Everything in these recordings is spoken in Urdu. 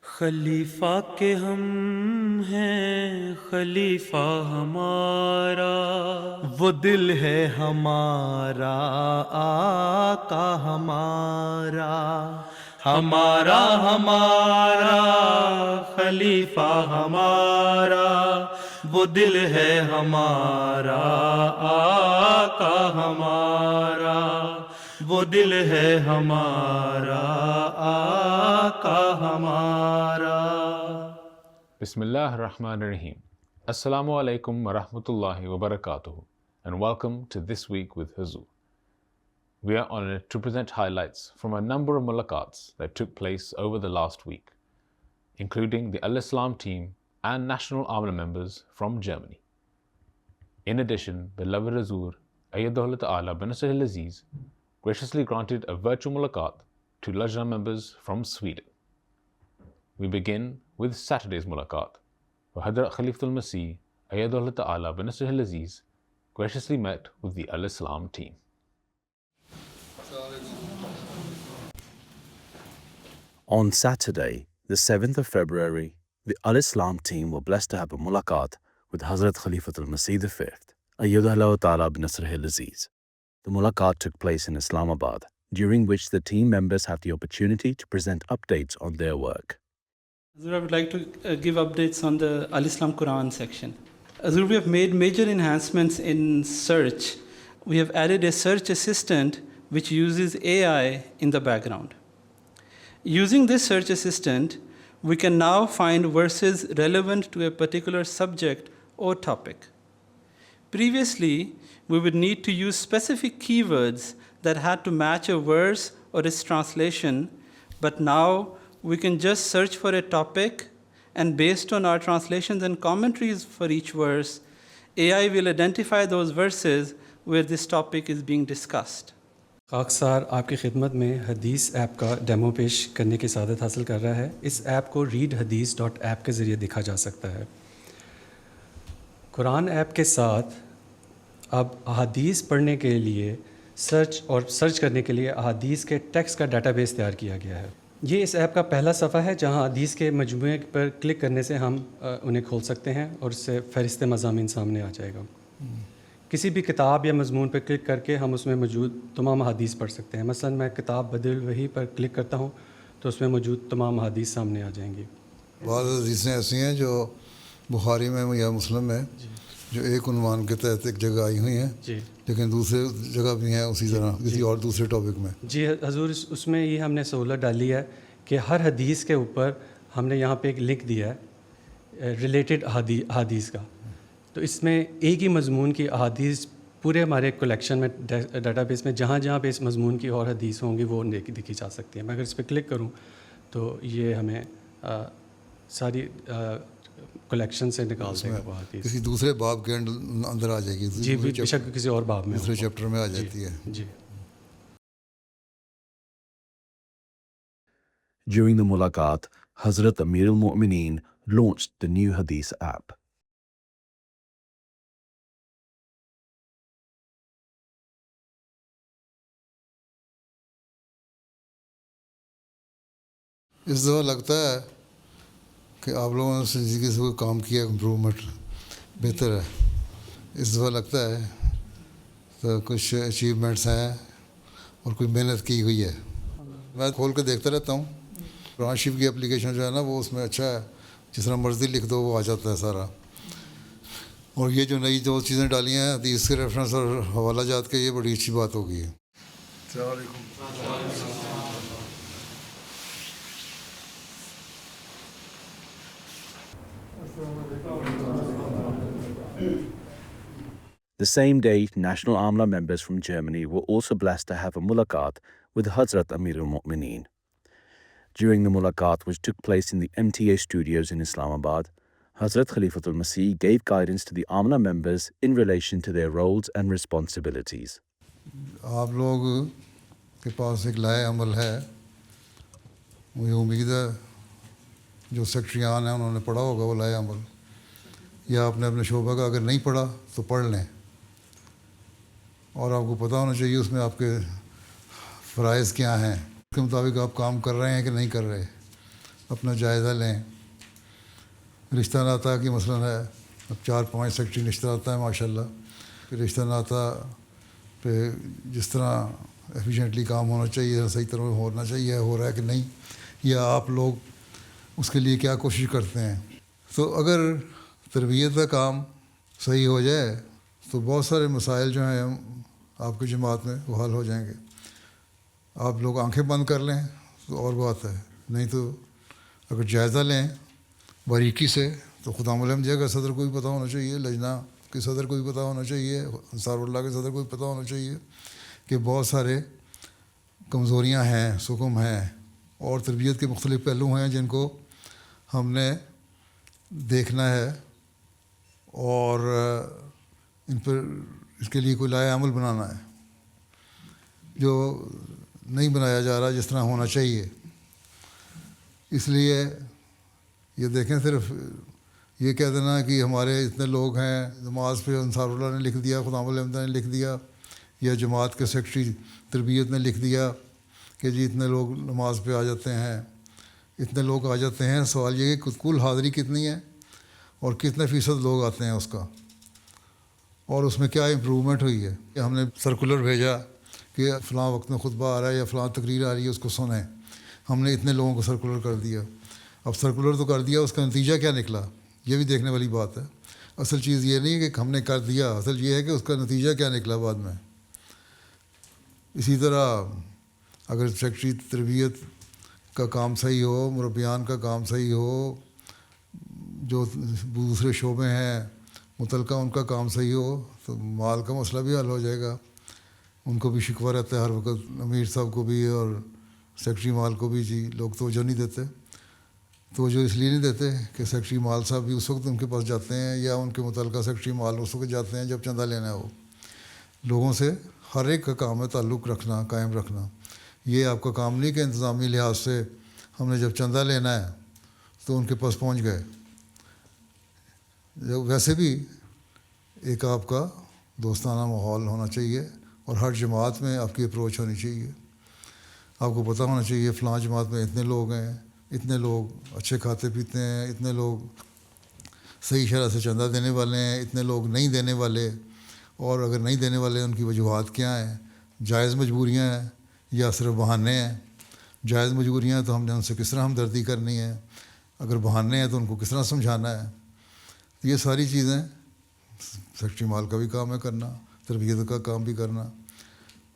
خلیفہ کے ہم ہیں خلیفہ ہمارا، وہ دل ہے ہمارا آقا ہمارا، ہمارا ہمارا خلیفہ ہمارا، وہ دل ہے ہمارا آقا ہمارا، وہ دل ہے ہمارا آقا ہمارا۔ بسم اللہ الرحمن الرحیم۔ Assalamu alaikum wa rahmatullahi wa barakatuh, and welcome to This Week with Huzu. We are honored to present highlights from a number of mulaqats that took place over the last week, including the Al-Islam team and National Amla members from Germany. In addition, beloved Hazur Ayyadahullah Ta'ala bin Nasr al-Aziz graciously granted a virtual mulaqat to Lajna members from Sweden. We begin with Saturday's mulaqat, where Hadrat Khalifatul Masih Ayyadahullah Ta'ala bin Nasr al-Aziz graciously met with the Al-Islam team. On Saturday, the 7th of February, the Al-Islam team were blessed to have a mulaqat with Hazrat Khalifatul Masih V, Ayyadahullah Ta'ala bin Nasr al-Aziz. The mulaqat took place in Islamabad, during which the team members had the opportunity to present updates on their work. Azur, I would like to give updates on the Al-Islam Quran section. Azur, we have made major enhancements in search. We have added a search assistant which uses AI in the background. Using this search assistant, we can now find verses relevant to a particular subject or topic. Previously, we would need to use specific keywords that had to match a verse or its translation, but now we can just search for a topic, and based on our translations and commentaries for each verse, AI will identify those verses where this topic is being discussed. خاکسار آپ کی خدمت میں حدیث ایپ کا ڈیمو پیش کرنے کی سعادت حاصل کر رہا ہے۔ اس ایپ کو readhadith.app کے ذریعے دیکھا جا سکتا ہے۔ قرآن ایپ کے ساتھ اب احادیث پڑھنے کے لیے سرچ کرنے کے لیے احادیث کے ٹیکسٹ کا ڈیٹا بیس تیار کیا گیا ہے۔ یہ اس ایپ کا پہلا صفحہ ہے جہاں حدیث کے مجموعے پر کلک کرنے سے ہم انہیں کھول سکتے ہیں اور اس سے فہرست مضامین سامنے آ جائے گا۔ کسی بھی کتاب یا مضمون پر کلک کر کے ہم اس میں موجود تمام احادیث پڑھ سکتے ہیں۔ مثلا میں کتاب بدل الوحی پر کلک کرتا ہوں تو اس میں موجود تمام احادیث سامنے آ جائیں گی۔ بعض حدیثیں ایسی ہیں جو بخاری میں یا مسلم میں جو ایک عنوان کے تحت ایک جگہ آئی ہوئی ہیں، لیکن دوسرے جگہ بھی ہیں اسی طرح کسی اور دوسرے ٹاپک میں۔ جی حضور، اس میں یہ ہم نے سہولت ڈالی ہے کہ ہر حدیث کے اوپر ہم نے یہاں پہ ایک لنک دیا ہے ریلیٹڈ احادیث کا، تو اس میں ایک ہی مضمون کی احادیث پورے ہمارے کلیکشن میں ڈیٹا بیس میں جہاں جہاں پہ اس مضمون کی اور حدیث ہوں گی وہ دیکھی جا سکتی ہیں۔ میں اگر اس پہ کلک کروں تو یہ ہمیں ساری کلیکشن سے نکال دے گا وہ حدیث، کسی دوسرے باب کے اندر آ جائے گی، جی بے شک کسی اور باب میں، دوسرے چیپٹر میں آ جاتی ہے۔ جی۔ During the mulaqat, Hazrat Amir al-Mu'mineen launched the new Hadith app. اس دفعہ لگتا ہے کہ آپ لوگوں نے زندگی سے کوئی کام کیا، امپرومنٹ بہتر ہے۔ اس دفعہ لگتا ہے تو کچھ اچیومنٹس ہیں اور کچھ محنت کی ہوئی ہے۔ میں کھول کے دیکھتا رہتا ہوں۔ قرآن شریف کی اپلیکیشن جو ہے نا وہ اس میں اچھا ہے، جس طرح مرضی لکھ دو وہ آ جاتا ہے سارا۔ اور یہ جو نئی دو چیزیں ڈالی ہیں حدیث کے ریفرنس اور حوالہ جات کے، یہ بڑی اچھی بات ہو گئی ہے۔ السلام علیکم۔ The same day, National Amla members from Germany were also blessed to have a mulaqat with Hazrat Amir al-Mu'mineen. During the mulaqat, which took place in the MTA studios in Islamabad, Hazrat Khalifatul Masih gave guidance to the Amla members in relation to their roles and responsibilities. آپ لوگ کے پاس ایک لائے عمل ہے، مجھے امید ہے جو سیکٹریان ہیں انہوں نے پڑھا ہوگا وہ لائے عمل، یا آپ نے اپنے شعبہ کا اگر نہیں پڑھا تو پڑھ لیں، اور آپ کو پتہ ہونا چاہیے اس میں آپ کے فرائض کیا ہیں، اس کے مطابق آپ کام کر رہے ہیں کہ نہیں کر رہے۔ اپنا جائزہ لیں. رشتہ ناتا کی مثلاً ہے، اب 4-5 سیکٹری رشتہ ناتا ہے ماشاء اللہ. پھر رشتہ ناتا پہ جس طرح ایفیشینٹلی کام ہونا چاہیے، صحیح طرح ہونا چاہیے، ہو رہا ہے کہ نہیں، یا آپ لوگ اس کے لیے کیا کوشش کرتے ہیں. تو اگر تربیت کا کام صحیح ہو جائے تو بہت سارے مسائل جو ہیں آپ کی جماعت میں وہ حل ہو جائیں گے. آپ لوگ آنکھیں بند کر لیں تو اور بات ہے، نہیں تو اگر جائزہ لیں باریکی سے تو خدا علم جگہ صدر کو بھی پتہ ہونا چاہیے، لجنہ کے صدر کو بھی پتہ ہونا چاہیے، انصار اللہ کے صدر کو بھی پتہ ہونا چاہیے کہ بہت سارے کمزوریاں ہیں، سکم ہیں اور تربیت کے مختلف پہلو ہیں جن کو ہم نے دیکھنا ہے اور ان پر اس کے لیے کوئی لائحہ عمل بنانا ہے جو نہیں بنایا جا رہا جس طرح ہونا چاہیے. اس لیے یہ دیکھیں، صرف یہ کہہ دینا کہ ہمارے اتنے لوگ ہیں، نماز پہ انصار اللہ نے لکھ دیا، خدا الحمد نے لکھ دیا، یا جماعت کے سیکرٹری تربیت نے لکھ دیا کہ جی اتنے لوگ نماز پہ آ جاتے ہیں، اتنے لوگ آ جاتے ہیں. سوال یہ کہ کل حاضری کتنی ہے اور کتنے فیصد لوگ آتے ہیں اس کا، اور اس میں کیا امپرومنٹ ہوئی ہے. کہ ہم نے سرکولر بھیجا کہ فلاں وقت میں خطبہ آ رہا ہے یا فلاں تقریر آ رہی ہے، اس کو سنیں. ہم نے اتنے لوگوں کو سرکولر کر دیا. اب سرکولر تو کر دیا، اس کا نتیجہ کیا نکلا یہ بھی دیکھنے والی بات ہے. اصل چیز یہ نہیں ہے کہ ہم نے کر دیا، اصل یہ ہے کہ اس کا نتیجہ کیا نکلا بعد میں. اسی طرح اگر سیکرٹری تربیت کا کام صحیح ہو، مربیان کا کام صحیح ہو، جو دوسرے شعبے ہیں متعلقہ ان کا کام صحیح ہو تو مال کا مسئلہ بھی حل ہو جائے گا. ان کو بھی شکوہ رہتا ہے ہر وقت، امیر صاحب کو بھی اور سیکرٹری مال کو بھی. جی لوگ توجہ نہیں دیتے، توجہ اس لیے نہیں دیتے کہ سیکرٹری مال صاحب بھی اس وقت ان کے پاس جاتے ہیں یا ان کے متعلقہ سیکرٹری مال اس وقت جاتے ہیں جب چندہ لینا ہو. لوگوں سے ہر ایک کا کام ہے تعلق رکھنا، قائم رکھنا. یہ آپ کا کام نہیں کہ انتظامی لحاظ سے ہم نے جب چندہ لینا ہے تو ان کے پاس پہنچ گئے. ویسے بھی ایک آپ کا دوستانہ ماحول ہونا چاہیے اور ہر جماعت میں آپ کی اپروچ ہونی چاہیے. آپ کو پتہ ہونا چاہیے فلاں جماعت میں اتنے لوگ ہیں، اتنے لوگ اچھے کھاتے پیتے ہیں، اتنے لوگ صحیح شرح سے چندہ دینے والے ہیں، اتنے لوگ نہیں دینے والے، اور اگر نہیں دینے والے ان کی وجوہات کیا ہیں، جائز مجبوریاں ہیں یا صرف بہانے ہیں. جائز مجبوریاں ہیں تو ہم نے ان سے کس طرح ہمدردی کرنی ہے، اگر بہانے ہیں تو ان کو کس طرح سمجھانا ہے. یہ ساری چیزیں سیکرٹری مال کا بھی کام ہے کرنا، تربیت کا کام بھی کرنا.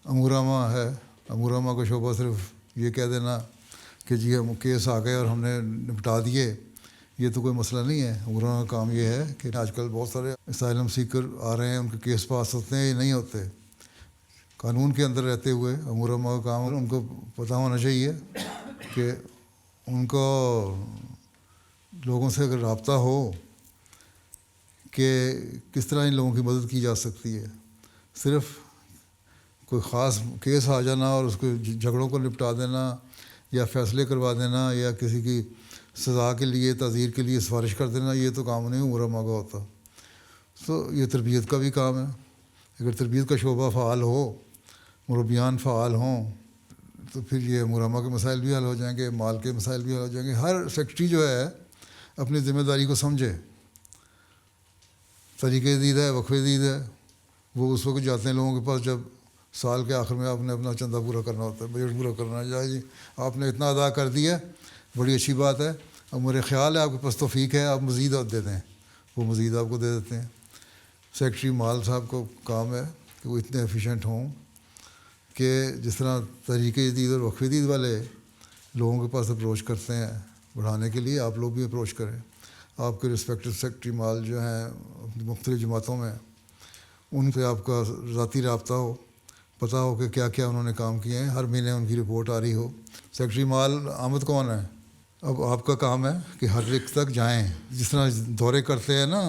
امورامہ ہے، امورامہ کا شعبہ صرف یہ کہہ دینا کہ جی ہم کیس آ گئے اور ہم نے نپٹا دیے، یہ تو کوئی مسئلہ نہیں ہے. امورامہ کا کام یہ ہے کہ آج کل بہت سارے اسائلم سیکر آ رہے ہیں، ان کے کیس پاس ہوتے ہیں یا نہیں ہوتے. قانون کے اندر رہتے ہوئے امورامہ کا کام ان کو پتہ ہونا چاہیے کہ ان کو لوگوں سے اگر رابطہ ہو کہ کس طرح ان لوگوں کی مدد کی جا سکتی ہے. صرف کوئی خاص کیس آ جانا اور اس کو جھگڑوں کو نپٹا دینا یا فیصلے کروا دینا یا کسی کی سزا کے لیے تعزیر کے لیے سفارش کر دینا، یہ تو کام نہیں امورامہ کا ہوتا. تو یہ تربیت کا بھی کام ہے. اگر تربیت کا شعبہ فعال ہو، مربیان فعال ہوں، تو پھر یہ امورامہ کے مسائل بھی حل ہو جائیں گے، مال کے مسائل بھی حل ہو جائیں گے. ہر سیکرٹری جو ہے اپنی ذمہ داری کو سمجھے. طریقۂ دید ہے، وقفِ دید ہے، وہ اس وقت جاتے ہیں لوگوں کے پاس جب سال کے آخر میں آپ نے اپنا چندہ پورا کرنا ہوتا ہے، بجٹ پورا کرنا ہے. جی آپ نے اتنا ادا کر دیا، بڑی اچھی بات ہے، اب میرے خیال ہے آپ کے پاس توفیق ہے، آپ مزید دے دیں. وہ مزید آپ کو دے دیتے ہیں. سیکرٹری مال صاحب کو کام ہے کہ وہ اتنے ایفیشینٹ ہوں کہ جس طرح طریقۂ جدید اور وقفِ جدید والے لوگوں کے پاس اپروچ کرتے ہیں بڑھانے کے لیے، آپ لوگ بھی اپروچ کریں. آپ کے رسپیکٹو سیکرٹری مال جو ہیں مختلف جماعتوں میں، ان سے آپ کا ذاتی رابطہ ہو، پتہ ہو کہ کیا کیا انہوں نے کام کیے ہیں، ہر مہینے ان کی رپورٹ آ رہی ہو. سیکرٹری مال آمد کون ہے؟ اب آپ کا کام ہے کہ ہر ایک تک جائیں. جس طرح دورے کرتے ہیں نا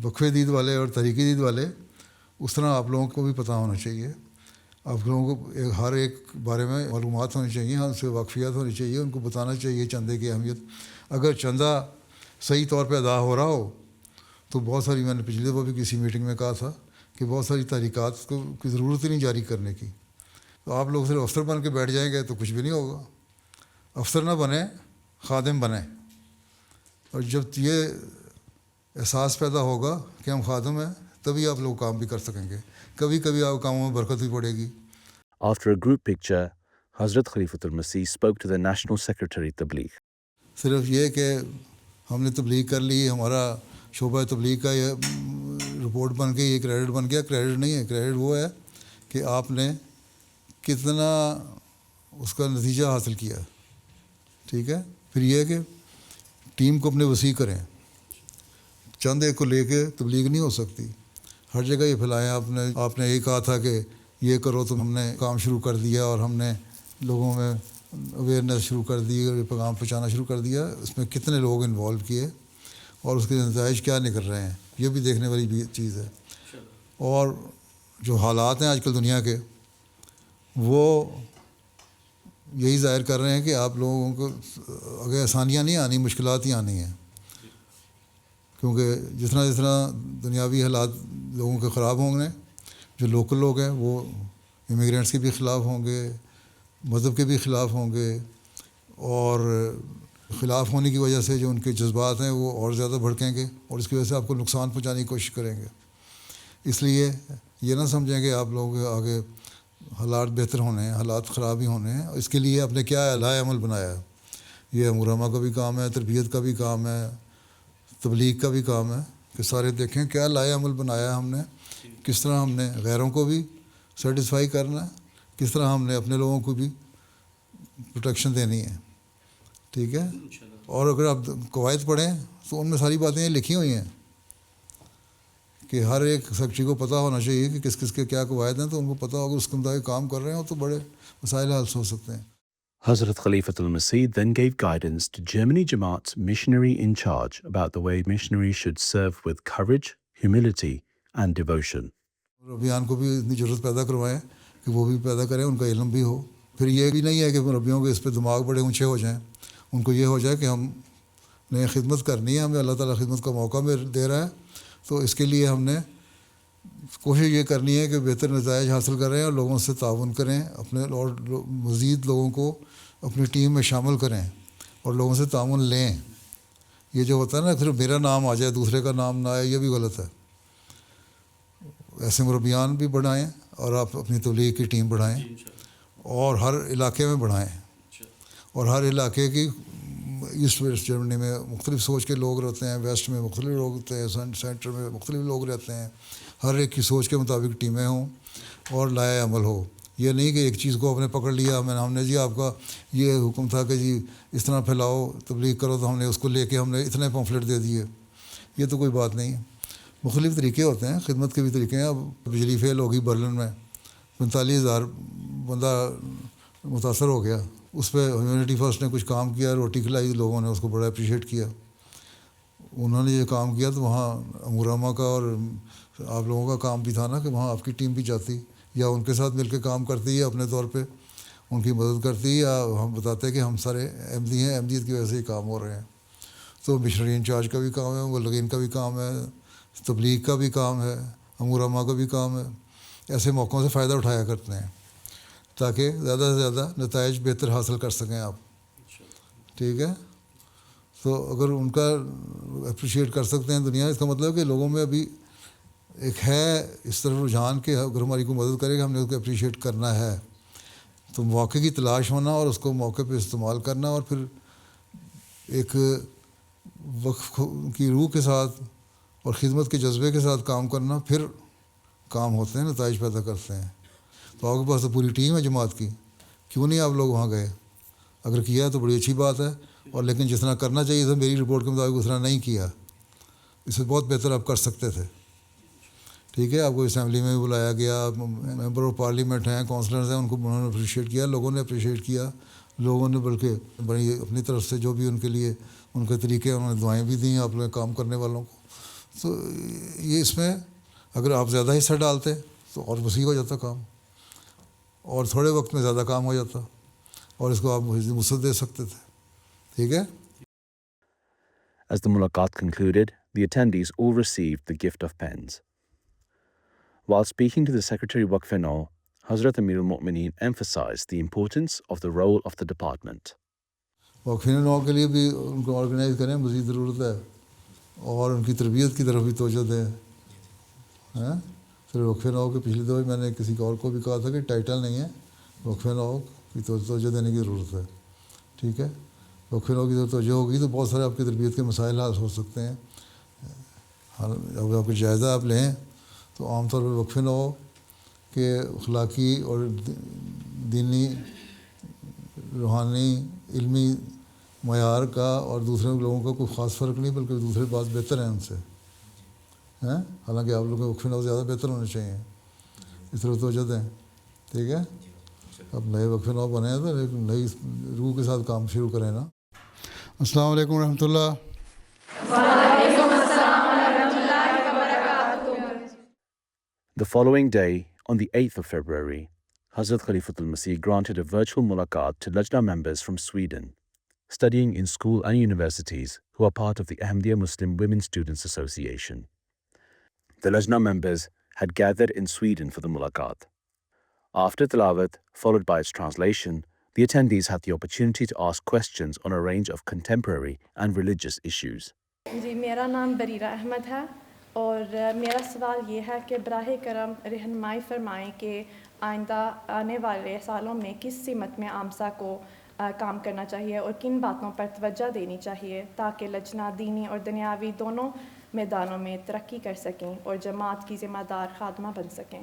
وقفِ دید والے اور طریقۂ دید والے، اس طرح آپ لوگوں کو بھی پتہ ہونا چاہیے. آپ لوگوں کو ہر ایک بارے میں معلومات ہونی چاہیے، ان سے واقفیت ہونی چاہیے، ان کو بتانا چاہیے چندے کی اہمیت. اگر چندہ صحیح طور پہ ادا ہو رہا ہو تو بہت ساری، میں نے پچھلے دفعہ بھی کسی میٹنگ میں کہا تھا کہ بہت ساری تحریکات کو کی ضرورت ہی نہیں جاری کرنے کی. تو آپ لوگ صرف افسر بن کے بیٹھ جائیں گے تو کچھ بھی نہیں ہوگا. افسر نہ بنیں، خادم بنیں. اور جب یہ احساس پیدا ہوگا کہ ہم خادم ہیں تبھی آپ لوگ کام بھی کر سکیں گے. کبھی کبھی آپ کاموں میں برکت بھی پڑے گی. After a group picture, Hazrat Khalifatul Masih spoke to the National Secretary Tabligh. صرف یہ کہ ہم نے تبلیغ کر لی, ہمارا شعبہ تبلیغ کا یہ رپورٹ بن گئی, یہ کریڈٹ بن گیا. کریڈٹ نہیں ہے. کریڈٹ وہ ہے کہ آپ نے کتنا اس کا نتیجہ حاصل کیا. ٹھیک ہے. پھر یہ کہ ٹیم کو اپنے وسیع کریں. چند ایک کو لے کے تبلیغ نہیں ہو سکتی. ہر جگہ یہ پھیلائیں. آپ نے یہ کہا تھا کہ یہ کرو تو ہم نے کام شروع کر دیا اور ہم نے لوگوں میں اویئرنیس شروع کر دی اور یہ پیغام پہنچانا شروع کر دیا. اس میں کتنے لوگ انوالو کیے اور اس کے نتائج کیا نکل رہے ہیں, یہ بھی دیکھنے والی بھی چیز ہے. اور جو حالات ہیں آج کل دنیا کے, وہ یہی ظاہر کر رہے ہیں کہ آپ لوگوں کو اگر آسانیاں نہیں آنی, مشکلات ہی آنی ہیں. کیونکہ جس طرح دنیاوی حالات لوگوں کے خراب ہوں گے, جو لوکل لوگ ہیں وہ امیگرینٹس کے بھی خلاف ہوں گے, مذہب کے بھی خلاف ہوں گے, اور خلاف ہونے کی وجہ سے جو ان کے جذبات ہیں وہ اور زیادہ بھڑکیں گے اور اس کی وجہ سے آپ کو نقصان پہنچانے کی کوشش کریں گے. اس لیے یہ نہ سمجھیں کہ آپ لوگوں کے آگے حالات بہتر ہونے ہیں, حالات خراب ہی ہونے ہیں. اس کے لیے آپ نے کیا لائے عمل بنایا ہے. یہ امورامہ کا بھی کام ہے, تربیت کا بھی کام ہے, تبلیغ کا بھی کام ہے کہ سارے دیکھیں کیا لائے عمل بنایا ہے ہم نے, کس طرح ہم نے غیروں کو بھی سیٹسفائی کرنا ہے, کس طرح ہم نے اپنے لوگوں کو بھی پروٹیکشن دینی ہے. ٹھیک ہے. اور اگر آپ قواعد پڑھیں تو ان میں ساری باتیں لکھی ہوئی ہیں کہ ہر ایک سیکٹری کو پتہ ہونا چاہیے کہ کس کس کے کیا قواعد ہیں, تو ان کو پتہ ہوگا اس کے مطابق کام کر رہے ہوں تو بڑے مسائل حل ہو سکتے ہیں. Hazrat Khalifatul Masih then gave guidance to Germany Jamaat's missionary in charge about the way missionaries should serve with courage, humility and devotion. مربیان کو بھی اتنی ضرورت پیدا کروائیں کہ وہ بھی پیدا کریں, ان کا علم بھی ہو. پھر یہ بھی نہیں ہے کہ مربیوں کے اس پہ دماغ بڑے اونچے ہو جائیں. ان کو یہ ہو جائے کہ ہم نے خدمت کرنی ہے, ہمیں اللہ تعالیٰ خدمت کا موقع دے رہا ہے, تو اس کے لیے ہم نے کوشش یہ کرنی ہے کہ بہتر نتائج حاصل کریں اور لوگوں سے تعاون کریں, اپنے اور مزید لوگوں کو اپنی ٹیم میں شامل کریں اور لوگوں سے تعاون لیں. یہ جو ہوتا ہے نا صرف میرا نام آ جائے دوسرے کا نام نہ آئے, یہ بھی غلط ہے. ایسے مربیان بھی بڑھائیں اور آپ اپنی تبلیغ کی ٹیم بڑھائیں اور ہر علاقے میں بڑھائیں. اور ہر علاقے کی ایسٹ ویسٹ جرمنی میں مختلف سوچ کے لوگ رہتے ہیں, ویسٹ میں مختلف لوگ ہوتے ہیں, سینٹر میں مختلف لوگ رہتے ہیں. ہر ایک کی سوچ کے مطابق ٹیمیں ہوں اور لائے عمل ہو. یہ نہیں کہ ایک چیز کو آپ نے پکڑ لیا, ہم نے جی آپ کا یہ حکم تھا کہ جی اس طرح پھیلاؤ تبلیغ کرو, تو ہم نے اس کو لے کے ہم نے اتنے پمفلٹ دے دیے. یہ تو کوئی بات نہیں ہے. مختلف طریقے ہوتے ہیں, خدمت کے بھی طریقے ہیں. اب بجلی فیل ہوگی برلن میں, 45,000 بندہ متاثر ہو گیا. اس پہ ہیومینٹی فرسٹ نے کچھ کام کیا, روٹی کھلائی, لوگوں نے اس کو بڑا اپریشیٹ کیا. انہوں نے یہ کام کیا تو وہاں امورامہ کا اور آپ لوگوں کا کام بھی تھا نا کہ وہاں آپ کی ٹیم بھی جاتی یا ان کے ساتھ مل کے کام کرتی ہے, اپنے طور پہ ان کی مدد کرتی, یا ہم بتاتے ہیں کہ ہم سارے احمدی ہیں, احمدیت کی وجہ سے یہ کام ہو رہے ہیں. تو مشنری انچارج کا بھی کام ہے, مبلغین کا بھی کام ہے, تبلیغ کا بھی کام ہے, امورامہ کا بھی کام ہے. ایسے موقعوں سے فائدہ اٹھایا کرتے ہیں تاکہ زیادہ سے زیادہ نتائج بہتر حاصل کر سکیں آپ. ٹھیک ہے. تو اگر ان کا اپریشیٹ کر سکتے ہیں دنیا, اس کا مطلب کہ لوگوں میں ابھی ایک ہے اس طرح رجحان کہ اگر ہماری کو مدد کرے گا ہم نے اس کو اپریشیٹ کرنا ہے. تو موقع کی تلاش ہونا اور اس کو موقع پہ استعمال کرنا اور پھر ایک وقف کی روح کے ساتھ اور خدمت کے جذبے کے ساتھ کام کرنا, پھر کام ہوتے ہیں, نتائج پیدا کرتے ہیں. تو آپ کے پاس تو پوری ٹیم ہے جماعت کی, کیوں نہیں آپ لوگ وہاں گئے؟ اگر کیا تو بڑی اچھی بات ہے, اور لیکن جس طرح کرنا چاہیے تھا میری رپورٹ کے مطابق اس طرح نہیں کیا. اس سے بہت بہتر آپ کر سکتے تھے. ٹھیک ہے. آپ کو اسمبلی میں بھی بلایا گیا, ممبر آف پارلیمنٹ ہیں, کونسلرز ہیں, ان کو انہوں نے اپریشیٹ کیا, لوگوں نے اپریشیٹ کیا, لوگوں نے بلکہ بڑی اپنی طرف سے جو بھی ان کے لیے ان کے طریقے انہوں نے دعائیں بھی دیں آپ لوگ کام کرنے والوں کو. تو یہ اس میں اگر آپ زیادہ حصہ ڈالتے تو اور وسیع ہو جاتا کام, اور تھوڑے وقت میں زیادہ کام ہو جاتا, اور اس کو آپ وسعت دے سکتے تھے. ٹھیک ہے. As the mulaqat concluded, the attendees all received the gift of pens. While speaking to the Secretary Waqf-e-Nau, Hazrat Amir al-Mu'mineen emphasized the importance of the role of the department. وقفین نو کے لیے بھی ان کو آرگنائز کریں، مزید ضرورت ہے، اور ان کی تربیت کی طرف بھی توجہ دیں. صرف وقف نو کے پچھلی دفعہ میں نے کسی اور کو بھی کہا تھا کہ ٹائٹل نہیں ہے، وقف نو کی توجہ دینے کی ضرورت ہے. ٹھیک ہے، وقف نو کی توجہ ہوگی تو بہت سارے آپ کی تربیت کے مسائل حل ہو سکتے ہیں. اگر آپ کو جائزہ آپ لیں تو عام طور پر وقف نو کہ اخلاقی اور دینی روحانی علمی معیار کا اور دوسرے لوگوں کا کوئی خاص فرق نہیں، بلکہ دوسرے بات بہتر ہیں ان سے. حالانکہ آپ لوگوں کے وقف نو زیادہ بہتر ہونے چاہیے، اس طرح توجہ دیں. ٹھیک ہے، اب نئے وقف نو بنے ہیں تو ایک نئی روح کے ساتھ کام شروع کریں نا. السلام علیکم ورحمۃ اللہ. The following day, on the 8th of February, Hazrat Khalifatul Masih granted a virtual mulaqat to Lajna members from Sweden, studying in school and universities who are part of the Ahmadiyya Muslim Women Students Association. The Lajna members had gathered in Sweden for the mulaqat. After tilawat, followed by its translation, the attendees had the opportunity to ask questions on a range of contemporary and religious issues. جی میرا نام بریرہ احمد ہے، اور میرا سوال یہ ہے کہ براہ کرم رہنمائی فرمائیں کہ آئندہ آنے والے سالوں میں کس سمت میں آمسا کو کام کرنا چاہیے اور کن باتوں پر توجہ دینی چاہیے تاکہ لجنہ دینی اور دنیاوی دونوں میدانوں میں ترقی کر سکیں اور جماعت کی ذمہ دار خادمہ بن سکیں.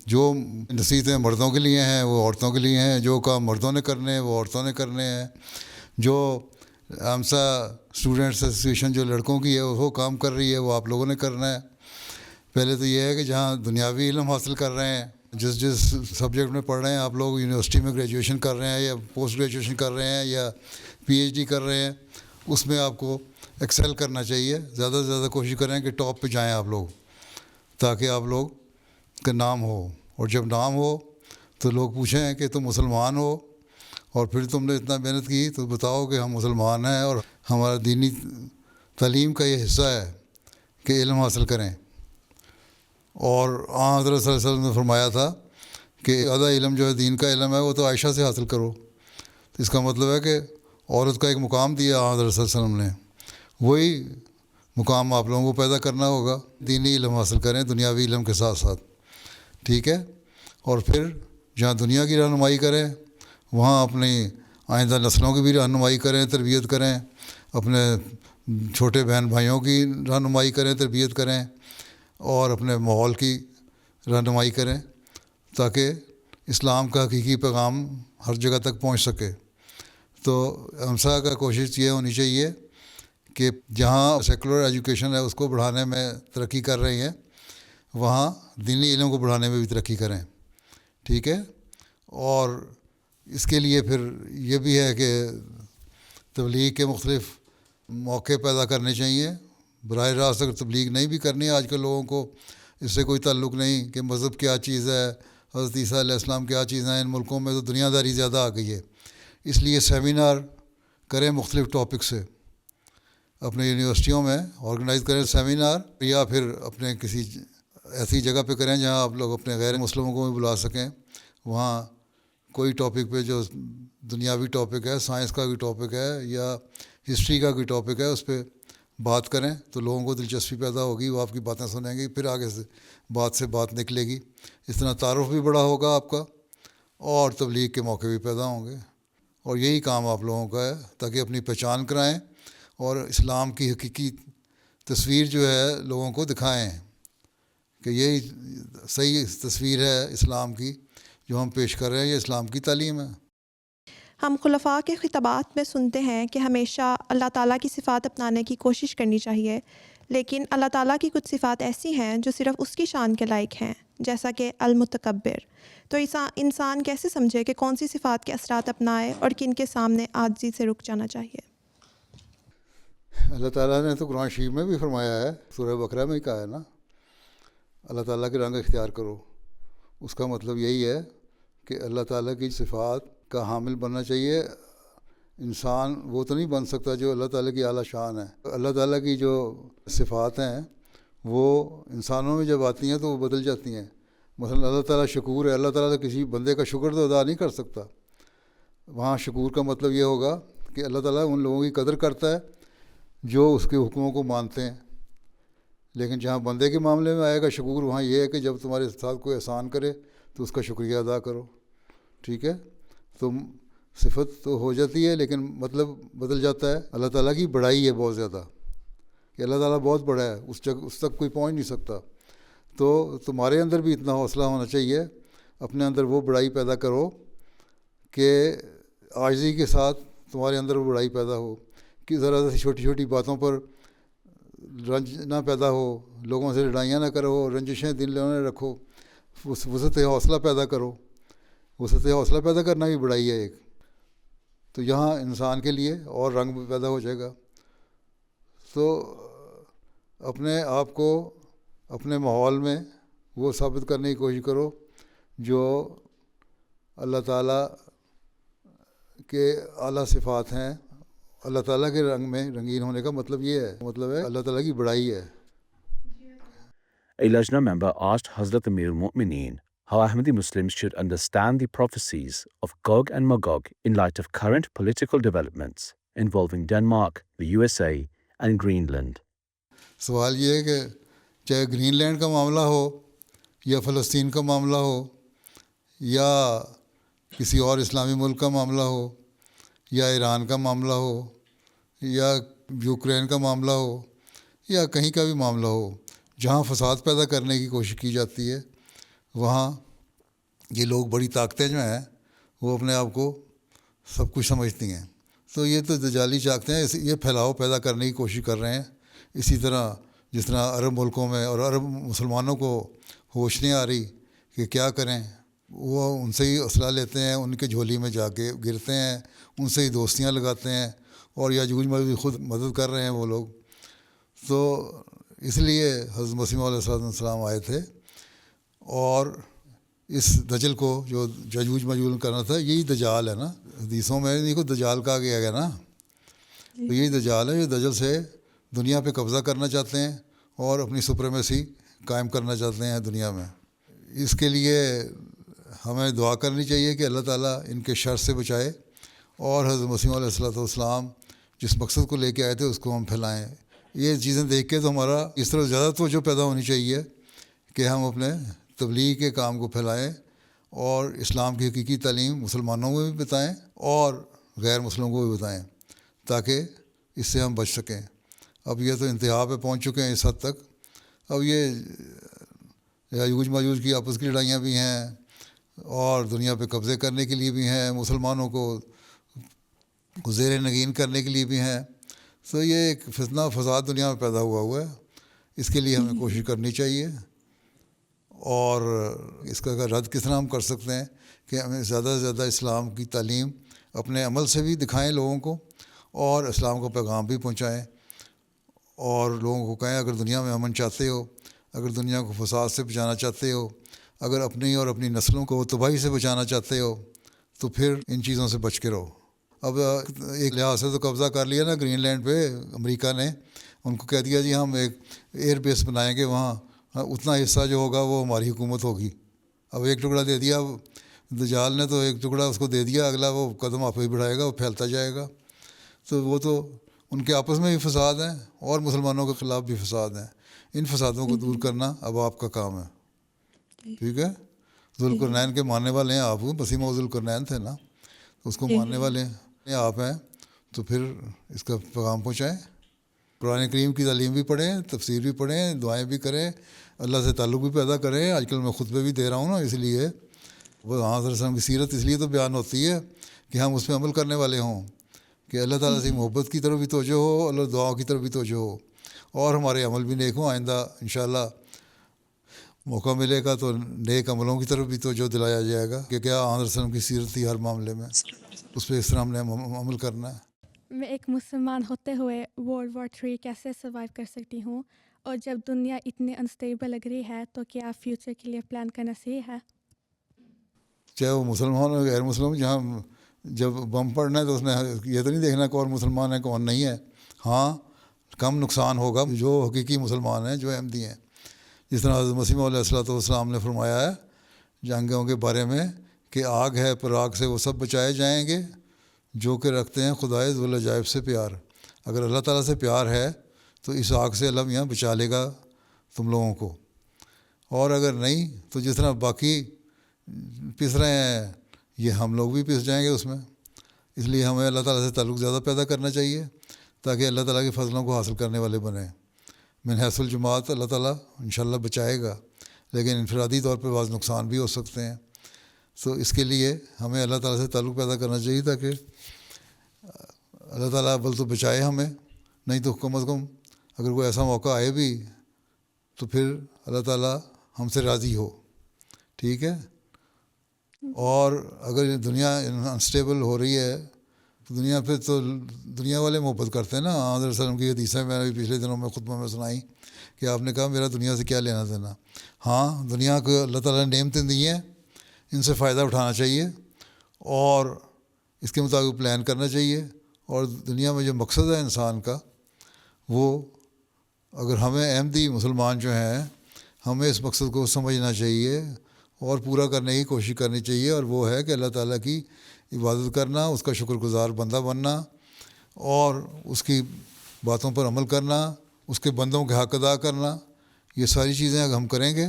جو نصیحتیں مردوں کے لیے ہیں وہ عورتوں کے لیے ہیں، جو کام مردوں نے کرنے ہیں وہ عورتوں نے کرنے ہیں. جو آمسا اسٹوڈنٹس ایسوسیشن جو لڑکوں کی ہے وہ کام کر رہی ہے وہ آپ لوگوں نے کرنا ہے. پہلے تو یہ ہے کہ جہاں دنیاوی علم حاصل کر رہے ہیں، جس سبجیکٹ میں پڑھ رہے ہیں، آپ لوگ یونیورسٹی میں گریجویشن کر رہے ہیں یا پوسٹ گریجویشن کر رہے ہیں یا پی ایچ ڈی کر رہے ہیں، اس میں آپ کو ایکسیل کرنا چاہیے. زیادہ سے زیادہ کوشش کریں کہ ٹاپ پہ جائیں آپ لوگ، تاکہ آپ لوگ کا نام ہو. اور جب نام ہو تو لوگ پوچھیں کہ تم مسلمان ہو، اور پھر تم نے اتنا محنت کی تو بتاؤ کہ ہم مسلمان ہیں اور ہمارا دینی تعلیم کا یہ حصہ ہے کہ علم حاصل کریں. اور حضرت صلی اللہ علیہ وسلم نے فرمایا تھا کہ آدھا علم جو ہے دین کا علم ہے وہ تو عائشہ سے حاصل کرو. تو اس کا مطلب ہے کہ عورت کا ایک مقام دیا حضرت صلی اللہ علیہ وسلم نے، وہی مقام آپ لوگوں کو پیدا کرنا ہوگا. دینی علم حاصل کریں دنیاوی علم کے ساتھ ساتھ. ٹھیک ہے، اور پھر جہاں دنیا کی رہنمائی کریں وہاں اپنی آئندہ نسلوں کی بھی رہنمائی کریں، تربیت کریں، اپنے چھوٹے بہن بھائیوں کی رہنمائی کریں، تربیت کریں، اور اپنے ماحول کی رہنمائی کریں تاکہ اسلام کا حقیقی پیغام ہر جگہ تک پہنچ سکے. تو ہمسا کا کوشش یہ ہونی چاہیے کہ جہاں سیکولر ایجوکیشن ہے اس کو بڑھانے میں ترقی کر رہی ہیں، وہاں دینی علم کو بڑھانے میں بھی ترقی کریں. ٹھیک ہے، اور اس کے لیے پھر یہ بھی ہے کہ تبلیغ کے مختلف موقع پیدا کرنے چاہیے. براہ راست اگر تبلیغ نہیں بھی کرنی ہے، آج کل لوگوں کو اس سے کوئی تعلق نہیں کہ مذہب کیا چیز ہے، حضرت عیسیٰ علیہ السلام کیا چیز ہیں. ان ملکوں میں تو دنیا داری زیادہ آ گئی ہے، اس لیے سیمینار کریں مختلف ٹاپک سے. اپنے یونیورسٹیوں میں آرگنائز کریں سیمینار، یا پھر اپنے کسی ایسی جگہ پہ کریں جہاں آپ لوگ اپنے غیر مسلموں کو بھی بلا سکیں. وہاں کوئی ٹاپک پہ جو دنیاوی ٹاپک ہے، سائنس کا کوئی ٹاپک ہے یا ہسٹری کا کوئی ٹاپک ہے، اس پہ بات کریں تو لوگوں کو دلچسپی پیدا ہوگی، وہ آپ کی باتیں سنیں گے، پھر آگے سے بات نکلے گی. اس طرح تعارف بھی بڑا ہوگا آپ کا اور تبلیغ کے موقع بھی پیدا ہوں گے. اور یہی کام آپ لوگوں کا ہے تاکہ اپنی پہچان کرائیں اور اسلام کی حقیقی تصویر جو ہے لوگوں کو دکھائیں کہ یہی صحیح تصویر ہے اسلام کی جو ہم پیش کر رہے ہیں، یہ اسلام کی تعلیم ہے. ہم خلفاء کے خطابات میں سنتے ہیں کہ ہمیشہ اللہ تعالیٰ کی صفات اپنانے کی کوشش کرنی چاہیے، لیکن اللہ تعالیٰ کی کچھ صفات ایسی ہیں جو صرف اس کی شان کے لائق ہیں، جیسا کہ المتکبر. تو انسان کیسے سمجھے کہ کون سی صفات کے اثرات اپنائے اور کن کے سامنے عاجزی سے رک جانا چاہیے؟ اللہ تعالیٰ نے تو قرآن شریف میں بھی فرمایا ہے، سورہ بقرہ میں ہی کہا ہے نا، اللہ تعالیٰ کے رنگ اختیار کرو. اس کا مطلب یہی ہے کہ اللہ تعالیٰ کی صفات کا حامل بننا چاہیے. انسان وہ تو نہیں بن سکتا جو اللہ تعالیٰ کی اعلیٰ شان ہے. اللہ تعالیٰ کی جو صفات ہیں وہ انسانوں میں جب آتی ہیں تو وہ بدل جاتی ہیں. مثلا اللہ تعالیٰ شکور ہے، اللہ تعالیٰ کسی بندے کا شکر تو ادا نہیں کر سکتا. وہاں شکور کا مطلب یہ ہوگا کہ اللہ تعالیٰ ان لوگوں کی قدر کرتا ہے جو اس کے حکموں کو مانتے ہیں، لیکن جہاں بندے کے معاملے میں آئے گا شکور، وہاں یہ ہے کہ جب تمہارے ساتھ کوئی احسان کرے تو اس کا شکریہ ادا کرو. ٹھیک ہے، تو صفت تو ہو جاتی ہے لیکن مطلب بدل جاتا ہے. اللہ تعالیٰ کی بڑائی ہے بہت زیادہ، کہ اللہ تعالیٰ بہت بڑا ہے، اس تک کوئی پہنچ نہیں سکتا. تو تمہارے اندر بھی اتنا حوصلہ ہونا چاہیے، اپنے اندر وہ بڑائی پیدا کرو کہ عاجزی کے ساتھ تمہارے اندر وہ بڑائی پیدا ہو، کہ ذرا سی چھوٹی چھوٹی باتوں پر رنج نہ پیدا ہو، لوگوں سے لڑائیاں نہ کرو، رنجشیں دل میں رکھو، وسعت حوصلہ پیدا کرو. وسعت حوصلہ پیدا کرنا بھی بڑائی ہے ایک. تو یہاں انسان کے لیے اور رنگ پیدا ہو جائے گا. تو اپنے آپ کو اپنے ماحول میں وہ ثابت کرنے کی کوشش کرو جو اللہ تعالیٰ کے اعلیٰ صفات ہیں. اللہ تعالیٰ کے رنگ میں رنگین ہونے کا مطلب یہ ہے، مطلب ہے اللہ تعالیٰ کی بڑائی ہے. A Lajna member asked Hazrat Amir al-Mu'mineen how Ahmadi Muslims should understand the prophecies of Gog and Magog in light of current political developments involving Denmark, the USA and Greenland. سوال یہ ہے کہ چاہے گرین لینڈ کا معاملہ ہو یا فلسطین کا معاملہ ہو یا کسی اور اسلامی ملک کا معاملہ ہو یا ایران کا معاملہ ہو یا یوکرین کا معاملہ ہو یا کہیں کا بھی معاملہ ہو، جہاں فساد پیدا کرنے کی کوشش کی جاتی ہے وہاں یہ لوگ بڑی طاقتیں جو ہیں وہ اپنے آپ کو سب کچھ سمجھتی ہیں. تو یہ تو دجالی طاقتیں ہیں، یہ پھیلاؤ پیدا کرنے کی کوشش کر رہے ہیں. اسی طرح جس طرح عرب ملکوں میں اور عرب مسلمانوں کو ہوش نہیں آ رہی کہ کیا کریں، وہ ان سے ہی اسلحہ لیتے ہیں، ان کے جھولی میں جا کے گرتے ہیں، ان سے ہی دوستیاں لگاتے ہیں، اور یاجوج ماجوج خود مدد کر رہے ہیں وہ لوگ. تو اس لیے حضرت مسیح علیہ السلام آئے تھے اور اس دجل کو جو یاجوج ماجوج کرنا تھا، یہی دجال ہے نا. حدیثوں میں ان کو دجال کہا گیا ہے نا. تو یہی دجال ہے، یہ دجل سے دنیا پہ قبضہ کرنا چاہتے ہیں اور اپنی سپریمیسی قائم کرنا چاہتے ہیں دنیا میں. اس کے لیے ہمیں دعا کرنی چاہیے کہ اللہ تعالیٰ ان کے شر سے بچائے اور حضرت مسیح علیہ السلام جس مقصد کو لے کے آئے تھے اس کو ہم پھیلائیں. یہ چیزیں دیکھ کے تو ہمارا اس طرح زیادہ توجہ پیدا ہونی چاہیے کہ ہم اپنے تبلیغ کے کام کو پھیلائیں اور اسلام کی حقیقی تعلیم مسلمانوں کو بھی بتائیں اور غیر مسلموں کو بھی بتائیں تاکہ اس سے ہم بچ سکیں. اب یہ تو انتہا پہ پہنچ چکے ہیں اس حد تک. اب یہ یاجوج ماجوج کی آپس کی لڑائیاں بھی ہیں اور دنیا پہ قبضے کرنے کے لیے بھی ہیں، مسلمانوں کو زیر نگین کرنے کے لیے بھی ہیں. تو یہ ایک فتنہ فساد دنیا میں پیدا ہوا ہے. اس کے لیے ہمیں کوشش کرنی چاہیے. اور اس کا رد کس طرح ہم کر سکتے ہیں کہ ہمیں زیادہ سے زیادہ اسلام کی تعلیم اپنے عمل سے بھی دکھائیں لوگوں کو اور اسلام کا پیغام بھی پہنچائیں اور لوگوں کو کہیں اگر دنیا میں امن چاہتے ہو، اگر دنیا کو فساد سے بچانا چاہتے ہو، اگر اپنی اور اپنی نسلوں کو تباہی سے بچانا چاہتے ہو تو پھر ان چیزوں سے بچ کے رہو. اب ایک لحاظ سے تو قبضہ کر لیا نا گرین لینڈ پہ امریکہ نے، ان کو کہہ دیا جی ہم ایک ایئر بیس بنائیں گے وہاں، اتنا حصہ جو ہوگا وہ ہماری حکومت ہوگی. اب ایک ٹکڑا دے دیا دجال نے، تو ایک ٹکڑا اس کو دے دیا، اگلا وہ قدم آپ ہی بڑھائے گا، وہ پھیلتا جائے گا. تو وہ تو ان کے آپس میں بھی فساد ہیں اور مسلمانوں کے خلاف بھی فساد ہیں. ان فسادوں کو دور کرنا اب آپ کا کام ہے. ٹھیک ہے، ذوالقرنین کے ماننے والے ہیں آپ، مسیح موعود ذوالقرنین تھے نا، تو اس کو ماننے والے آپ ہیں، تو پھر اس کا پیغام پہنچائیں. قرآن کریم کی تعلیم بھی پڑھیں، تفسیر بھی پڑھیں، دعائیں بھی کریں، اللہ سے تعلق بھی پیدا کریں. آج کل میں خطبے بھی دے رہا ہوں نا، اس لیے وہ صلی اللہ علیہ وسلم کی سیرت اس لیے تو بیان ہوتی ہے کہ ہم اس پہ عمل کرنے والے ہوں، کہ اللہ تعالیٰ سے محبت کی طرف بھی توجہ ہو، اللہ دعاؤں کی طرف بھی توجہ ہو اور ہمارے عمل بھی نیک ہوں. آئندہ انشاءاللہ موقع ملے گا تو نیک عملوں کی طرف بھی توجہ دلایا جائے گا کہ کیا آن وسلم کی سیرت تھی ہر معاملے میں، اس پہ اس طرح ہم نے عمل کرنا ہے. میں ایک مسلمان ہوتے ہوئے World War III کیسے سروائیو کر سکتی ہوں، اور جب دنیا اتنی انسٹیبل لگ رہی ہے تو کیا فیوچر کے لیے پلان کرنا صحیح ہے؟ چاہے وہ مسلمان ہو غیر مسلم، جہاں جب بم پڑنا ہے تو اس میں یہ تو نہیں دیکھنا کون مسلمان ہے کون نہیں ہے. ہاں کم نقصان ہوگا جو حقیقی مسلمان ہیں، جو احمدی ہیں. جس طرح حضرت مسیح علیہ السلام نے فرمایا ہے جنگوں کے بارے میں کہ آگ ہے پر آگ سے وہ سب بچائے جائیں گے جو کہ رکھتے ہیں خدائے ذوالعجائب سے پیار. اگر اللہ تعالیٰ سے پیار ہے تو اس آگ سے اللہ میاں بچا لے گا تم لوگوں کو, اور اگر نہیں تو جس طرح باقی پس رہے ہیں یہ ہم لوگ بھی پس جائیں گے اس میں. اس لیے ہمیں اللہ تعالیٰ سے تعلق زیادہ پیدا کرنا چاہیے تاکہ اللہ تعالیٰ کے فضلوں کو حاصل کرنے والے بنیں. من حیث الجماعت اللہ تعالیٰ انشاءاللہ بچائے گا, لیکن انفرادی طور پہ بعض نقصان بھی ہو سکتے ہیں. تو اس کے لیے ہمیں اللہ تعالیٰ سے تعلق پیدا کرنا چاہیے تاکہ اللہ تعالیٰ بل تو بچائے ہمیں, نہیں تو کم از کم اگر کوئی ایسا موقع آئے بھی تو پھر اللہ تعالیٰ ہم سے راضی ہو. ٹھیک ہے. اور اگر دنیا انسٹیبل ہو رہی ہے تو دنیا پہ تو دنیا والے محبت کرتے ہیں نا. حضرت صلی اللہ علیہ وسلم کی حدیثیں میں نے پچھلے دنوں میں خطبہ میں سنائی کہ آپ نے کہا میرا دنیا سے کیا لینا دینا. ہاں, دنیا کو اللہ تعالیٰ نے نعمتیں دی ہیں, ان سے فائدہ اٹھانا چاہیے اور اس کے مطابق پلان کرنا چاہیے. اور دنیا میں جو مقصد ہے انسان کا, وہ اگر ہمیں احمدی مسلمان جو ہیں ہمیں اس مقصد کو سمجھنا چاہیے اور پورا کرنے کی کوشش کرنی چاہیے, اور وہ ہے کہ اللہ تعالیٰ کی عبادت کرنا, اس کا شکر گزار بندہ بننا اور اس کی باتوں پر عمل کرنا, اس کے بندوں کے حق ادا کرنا. یہ ساری چیزیں اگر ہم کریں گے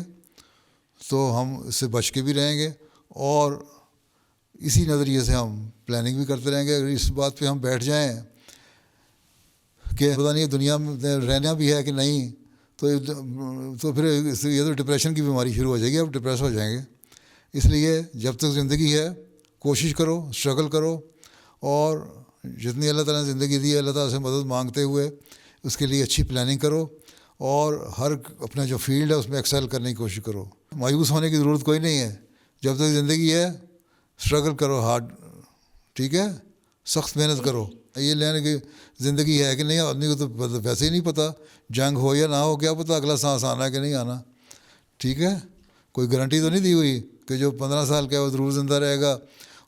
تو ہم اس سے بچ کے بھی رہیں گے, اور اسی نظریے سے ہم پلاننگ بھی کرتے رہیں گے. اگر اس بات پہ ہم بیٹھ جائیں کہ پتہ نہیں دنیا میں رہنا بھی ہے کہ نہیں, تو پھر یہ تو ڈپریشن کی بیماری شروع ہو جائے گی, اب ڈپریس ہو جائیں گے. اس لیے جب تک زندگی ہے کوشش کرو, اسٹرگل کرو, اور جتنی اللہ تعالیٰ نے زندگی دی ہے اللہ تعالیٰ سے مدد مانگتے ہوئے اس کے لیے اچھی پلاننگ کرو, اور ہر اپنا جو فیلڈ ہے اس میں ایکسل کرنے کی کوشش کرو. مایوس ہونے کی ضرورت کوئی نہیں ہے. جب تک زندگی ہے اسٹرگل کرو ہارڈ. ٹھیک ہے, سخت محنت کرو. یہ لینے کی زندگی ہے کہ نہیں, آدمی کو تو ویسے ہی نہیں پتہ جنگ ہو یا نہ ہو, کیا پتہ اگلا سانس آنا ہے کہ نہیں آنا. ٹھیک ہے, کوئی گارنٹی تو نہیں دی ہوئی کہ جو 15 سال کا ہے وہ ضرور زندہ رہے گا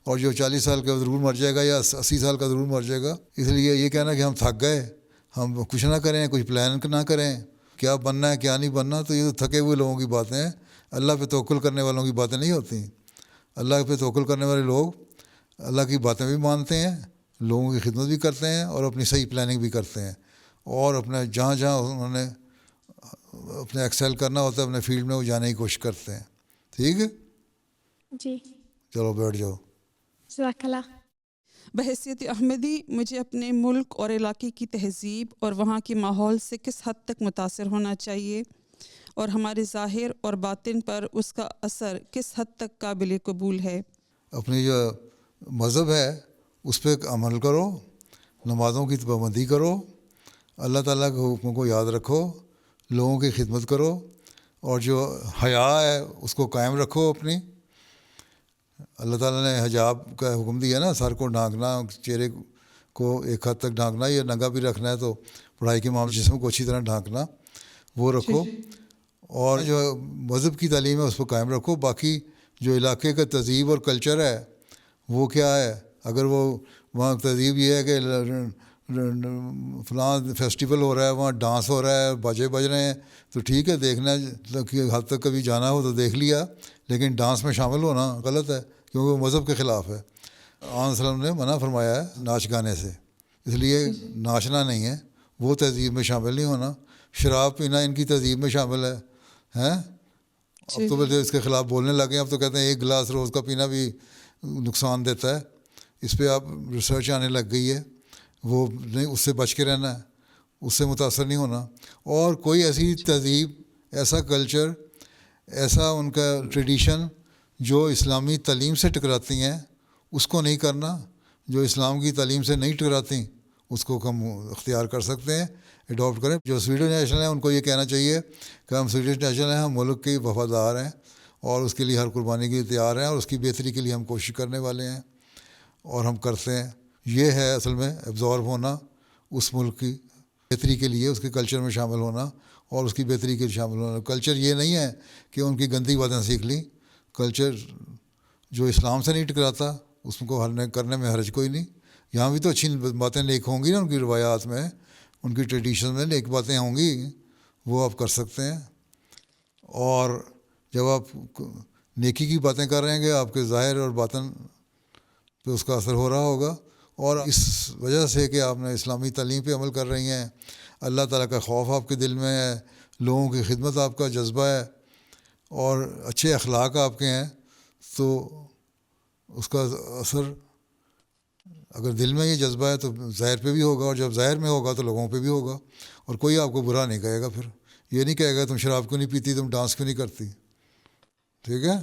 اور جو 40 سال کا وہ ضرور مر جائے گا یا 80 سال کا ضرور مر جائے گا. اس لیے یہ کہنا کہ ہم تھک گئے, ہم کچھ نہ کریں, کچھ پلان نہ کریں, کیا بننا ہے کیا نہیں بننا, تو یہ تو تھکے ہوئے لوگوں کی باتیں ہیں. اللہ پہ توکل کرنے والوں کی باتیں نہیں ہوتی. اللہ پہ توکل کرنے والے لوگ اللہ کی باتیں بھی مانتے ہیں, لوگوں کی خدمت بھی کرتے ہیں اور اپنی صحیح پلاننگ بھی کرتے ہیں, اور اپنے جہاں جہاں انہوں نے اپنے ایکسیل کرنا ہوتا ہے اپنے فیلڈ میں وہ جانے کی کوشش کرتے ہیں. ٹھیک ہے جی, چلو بیٹھ جاؤ. جزاک اللہ. بحیثیت احمدی مجھے اپنے ملک اور علاقے کی تہذیب اور وہاں کے ماحول سے کس حد تک متاثر ہونا چاہیے اور ہمارے ظاہر اور باطن پر اس کا اثر کس حد تک قابل قبول ہے. اپنی جو مذہب ہے اس پہ عمل کرو, نمازوں کی پابندی کرو, اللہ تعالیٰ کے حکموں کو یاد رکھو, لوگوں کی خدمت کرو, اور جو حیا ہے اس کو قائم رکھو اپنی. اللہ تعالیٰ نے حجاب کا حکم دیا نا, سر کو ڈھانکنا, چہرے کو ایک حد تک ڈھانکنا, یا ننگا بھی رکھنا ہے تو پڑھائی کے معاملے جسم کو اچھی طرح ڈھانکنا, وہ رکھو. اور جو مذہب کی تعلیم ہے اس کو قائم رکھو. باقی جو علاقے کا تہذیب اور کلچر ہے وہ کیا ہے, اگر وہ وہاں تہذیب یہ ہے کہ فلاں فیسٹیول ہو رہا ہے, وہاں ڈانس ہو رہا ہے, باجے بج رہے ہیں, تو ٹھیک ہے, دیکھنا کہ حد تک کبھی جانا ہو تو دیکھ لیا, لیکن ڈانس میں شامل ہونا غلط ہے کیونکہ وہ مذہب کے خلاف ہے. آن وسلم نے منع فرمایا ہے ناچ گانے سے, اس لیے ناچنا نہیں ہے, وہ تہذیب میں شامل نہیں ہونا. شراب پینا ان کی تہذیب میں شامل ہے ہیں. اب تو بلکہ اس کے خلاف بولنے لگے, اب تو کہتے ہیں 1 گلاس روز کا پینا بھی نقصان دیتا ہے. اس پہ آپ ریسرچ آنے لگ گئی ہے, وہ نہیں, اس سے بچ کے رہنا ہے, اس سے متاثر نہیں ہونا. اور کوئی ایسی تہذیب, ایسا کلچر, ایسا ان کا ٹریڈیشن جو اسلامی تعلیم سے ٹکراتی ہیں اس کو نہیں کرنا. جو اسلام کی تعلیم سے نہیں ٹکراتی اس کو ہم اختیار کر سکتے ہیں, اڈاپٹ کریں. جو سویڈن نیشنل ہیں ان کو یہ کہنا چاہیے کہ ہم سویڈن نیشنل ہیں, ہم ملک کے وفادار ہیں اور اس کے لیے ہر قربانی کے لیے تیار ہیں, اور اس کی بہتری کے لیے ہم کوشش کرنے والے ہیں اور ہم کرتے ہیں. یہ ہے اصل میں ایبزارب ہونا, اس ملک کی بہتری کے لیے اس کے کلچر میں شامل ہونا اور اس کی بہتری کے لیے شامل ہونا. کلچر یہ نہیں ہے کہ ان کی گندی باتیں سیکھ لیں. کلچر جو اسلام سے نہیں ٹکراتا اس کو کرنے میں حرج کوئی نہیں. یہاں بھی تو اچھی باتیں نیک ہوں گی نا, ان کی روایات میں, ان کی ٹریڈیشن میں نیک باتیں ہوں گی, وہ آپ کر سکتے ہیں. اور جب آپ نیکی کی باتیں کر رہے ہیں کہ آپ کے ظاہر اور باطن پہ اس کا اثر ہو رہا ہوگا, اور اس وجہ سے کہ آپ نے اسلامی تعلیم پہ عمل کر رہی ہیں، اللہ تعالیٰ کا خوف آپ کے دل میں ہے، لوگوں کی خدمت آپ کا جذبہ ہے اور اچھے اخلاق آپ کے ہیں، تو اس کا اثر اگر دل میں یہ جذبہ ہے تو ظاہر پہ بھی ہوگا، اور جب ظاہر میں ہوگا تو لوگوں پہ بھی ہوگا، اور کوئی آپ کو برا نہیں کہے گا، پھر یہ نہیں کہے گا تم شراب کیوں نہیں پیتی، تم ڈانس کیوں نہیں کرتی. ٹھیک ہے؟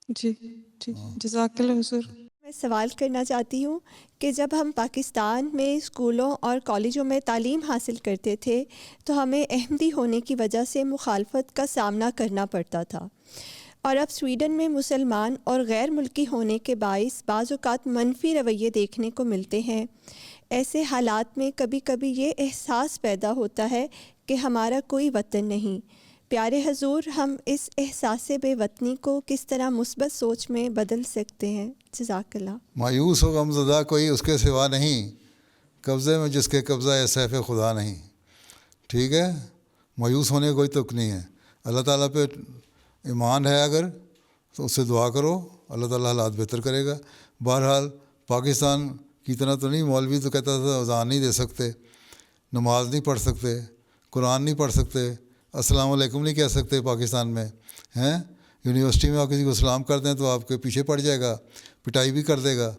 جی جی جزاک اللہ حضور. میں سوال کرنا چاہتی ہوں کہ جب ہم پاکستان میں اسکولوں اور کالجوں میں تعلیم حاصل کرتے تھے تو ہمیں احمدی ہونے کی وجہ سے مخالفت کا سامنا کرنا پڑتا تھا، اور اب سویڈن میں مسلمان اور غیر ملکی ہونے کے باعث بعض اوقات منفی رویے دیکھنے کو ملتے ہیں. ایسے حالات میں کبھی کبھی یہ احساس پیدا ہوتا ہے کہ ہمارا کوئی وطن نہیں. پیارے حضور، ہم اس احساس بے وطنی کو کس طرح مثبت سوچ میں بدل سکتے ہیں؟ جزاک اللہ. مایوس و غمزدہ کوئی اس کے سوا نہیں، قبضے میں جس کے قبضہ ہے سیف خدا نہیں. ٹھیک ہے؟ مایوس ہونے کوئی تک نہیں ہے. اللہ تعالیٰ پہ ایمان ہے اگر تو اس سے دعا کرو، اللہ تعالیٰ حالات بہتر کرے گا. بہرحال پاکستان کی طرح تو نہیں، مولوی تو کہتا تھا اذان نہیں دے سکتے، نماز نہیں پڑھ سکتے، قرآن نہیں پڑھ سکتے، السلام علیکم نہیں کہہ سکتے پاکستان میں ہیں. یونیورسٹی میں آپ کسی کو سلام کر دیں تو آپ کے پیچھے پڑ جائے گا، پٹائی بھی کر دے گا.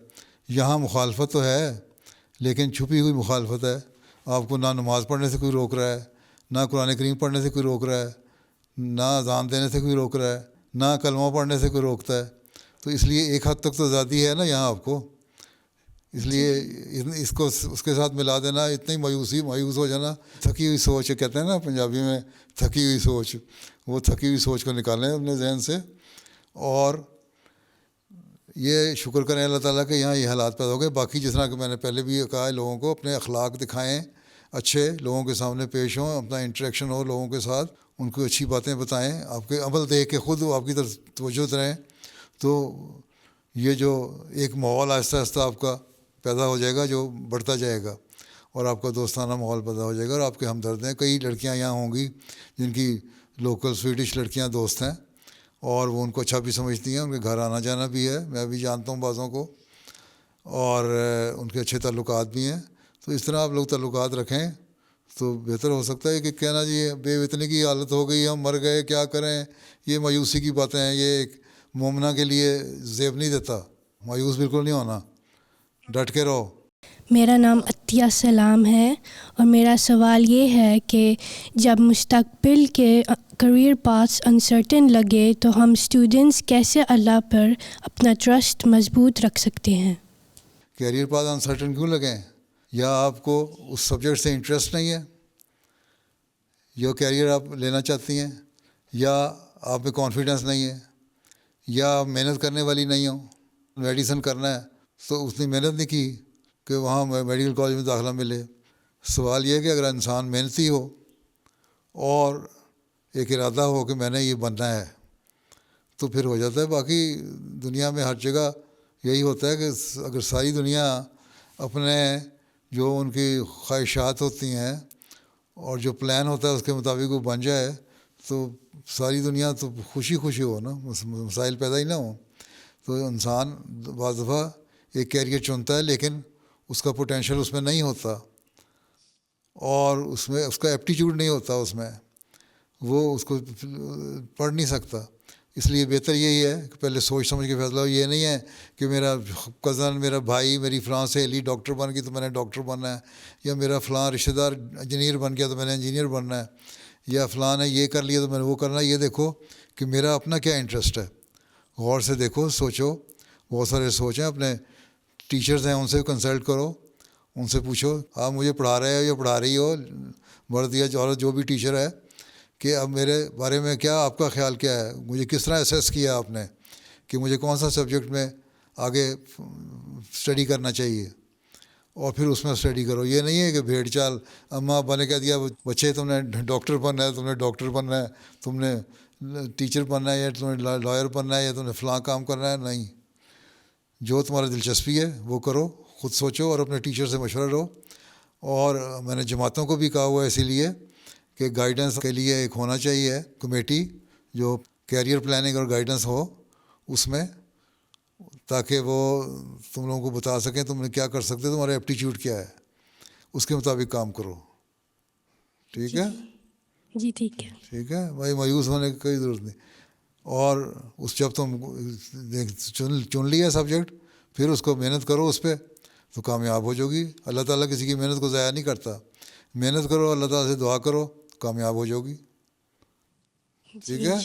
یہاں مخالفت تو ہے لیکن چھپی ہوئی مخالفت ہے. آپ کو نہ نماز پڑھنے سے کوئی روک رہا ہے، نہ قرآن کریم پڑھنے سے کوئی روک رہا ہے، نہ اذان دینے سے کوئی روک رہا ہے، نہ کلمہ پڑھنے سے کوئی روکتا ہے. تو اس لیے ایک حد تک تو آزادی ہے نا یہاں آپ کو. اس لیے اس کو اس کے ساتھ ملا دینا، اتنی مایوس ہو جانا. تھکی ہوئی سوچ کہتے ہیں نا پنجابی میں، تھکی ہوئی سوچ، وہ تھکی ہوئی سوچ کو نکالیں اپنے ذہن سے، اور یہ شکر کریں اللہ تعالیٰ کہ یہاں یہ حالات پیدا ہو گئے. باقی جس طرح کہ میں نے پہلے بھی کہا ہے، لوگوں کو اپنے اخلاق دکھائیں، اچھے لوگوں کے سامنے پیش ہوں، اپنا انٹریکشن ہو لوگوں کے ساتھ، ان کو اچھی باتیں بتائیں، آپ کے عمل دیکھ کے خود آپ کی طرف توجہ رہیں. تو یہ جو ایک ماحول آہستہ آہستہ آپ کا پیدا ہو جائے گا جو بڑھتا جائے گا، اور آپ کا دوستانہ ماحول پیدا ہو جائے گا. اور آپ کے ہمدرد ہیں، کئی لڑکیاں یہاں ہوں گی جن کی لوکل سویڈش لڑکیاں دوست ہیں، اور وہ ان کو اچھا بھی سمجھتی ہیں، ان کے گھر آنا جانا بھی ہے، میں بھی جانتا ہوں بعضوں کو، اور ان کے اچھے تعلقات بھی ہیں. تو اس طرح آپ لوگ تعلقات رکھیں تو بہتر ہو سکتا ہے. کہ کہنا جی بے وطنی کی حالت ہو گئی، ہم مر گئے، کیا کریں، یہ مایوسی کی باتیں ہیں. یہ ایک مومنہ کے لیے زیب نہیں دیتا. مایوس بالکل نہیں ہونا، ڈٹ کے رہو. میرا نام عطیہ سلام ہے، اور میرا سوال یہ ہے کہ جب مستقبل کے کریئر پاس انسرٹن لگے تو ہم اسٹوڈنٹس کیسے اللہ پر اپنا ٹرسٹ مضبوط رکھ سکتے ہیں؟ کیریئر پاس انسرٹن کیوں لگیں؟ یا آپ کو اس سبجیکٹ سے انٹرسٹ نہیں ہے، یا کیریئر آپ لینا چاہتی ہیں، یا آپ میں کانفیڈنس نہیں ہے، یا آپ محنت کرنے والی نہیں ہو. میڈیسن کرنا ہے تو اس نے محنت نہیں کی کہ وہاں میڈیکل کالج میں داخلہ ملے. سوال یہ ہے کہ اگر انسان محنتی ہو اور ایک ارادہ ہو کہ میں نے یہ بننا ہے تو پھر ہو جاتا ہے. باقی دنیا میں ہر جگہ یہی ہوتا ہے کہ اگر ساری دنیا اپنے جو ان کی خواہشات ہوتی ہیں اور جو پلان ہوتا ہے اس کے مطابق وہ بن جائے تو ساری دنیا تو خوشی خوشی ہو نا، مسائل پیدا ہی نہ ہوں. تو انسان بعض دفعہ ایک کیریئر چنتا ہے لیکن اس کا پوٹینشیل اس میں نہیں ہوتا، اور اس میں اس کا ایپٹیچیوڈ نہیں ہوتا، اس میں وہ اس کو پڑھ نہیں سکتا. اس لیے بہتر یہی ہے کہ پہلے سوچ سمجھ کے فیصلہ ہو. یہ نہیں ہے کہ میرا کزن، میرا بھائی، میری فلاں سہیلی ڈاکٹر بن گئی تو میں نے ڈاکٹر بننا ہے، یا میرا فلاں رشتہ دار انجینئر بن گیا تو میں نے انجینئر بننا ہے، یا فلاں نے یہ کر لیا تو میں نے وہ کرنا ہے. یہ دیکھو کہ میرا اپنا کیا انٹرسٹ ہے، غور سے دیکھو، سوچو. بہت سارے سوچیں، اپنے ٹیچرز ہیں ان سے کنسلٹ کرو، ان سے پوچھو آپ مجھے پڑھا رہے ہو یا پڑھا رہی ہو، مرد یا عورت جو بھی ٹیچر ہے، کہ اب میرے بارے میں کیا آپ کا خیال کیا ہے، مجھے کس طرح اسیس کیا آپ نے کہ مجھے کون سا سبجیکٹ میں آگے اسٹڈی کرنا چاہیے، اور پھر اس میں اسٹڈی کرو. یہ نہیں ہے کہ بھیڑ چال اماں ابا نے کہہ دیا بچے تم نے ڈاکٹر بننا ہے، تم نے ڈاکٹر بننا ہے، تم نے ٹیچر بننا ہے، یا تم نے لائر بننا ہے، یا تم نے فلاں کام کرنا ہے. نہیں، جو تمہاری دلچسپی ہے وہ کرو، خود سوچو اور اپنے ٹیچر سے مشورہ لو. اور میں نے جماعتوں کو بھی کہا ہوا ہے اسی لیے کہ گائیڈنس کے لیے ایک ہونا چاہیے کمیٹی جو کیریئر پلاننگ اور گائیڈنس ہو اس میں. تاکہ وہ تم لوگوں کو بتا سکیں تم نے کیا کر سکتے، تمہارا ایپٹیچیوڈ کیا ہے، اس کے مطابق کام کرو. ٹھیک ہے جی ٹھیک ہے. ٹھیک ہے بھائی، مایوس ہونے کی کوئی ضرورت نہیں. اور جب تم چن لیا سبجیکٹ، پھر اس کو محنت کرو اس پہ تو کامیاب ہو جاؤ گی. اللہ تعالیٰ کسی کی محنت کو ضائع نہیں کرتا. محنت کرو، اللہ تعالیٰ سے دعا کرو، کامیاب ہو جاؤ گی. ٹھیک ہے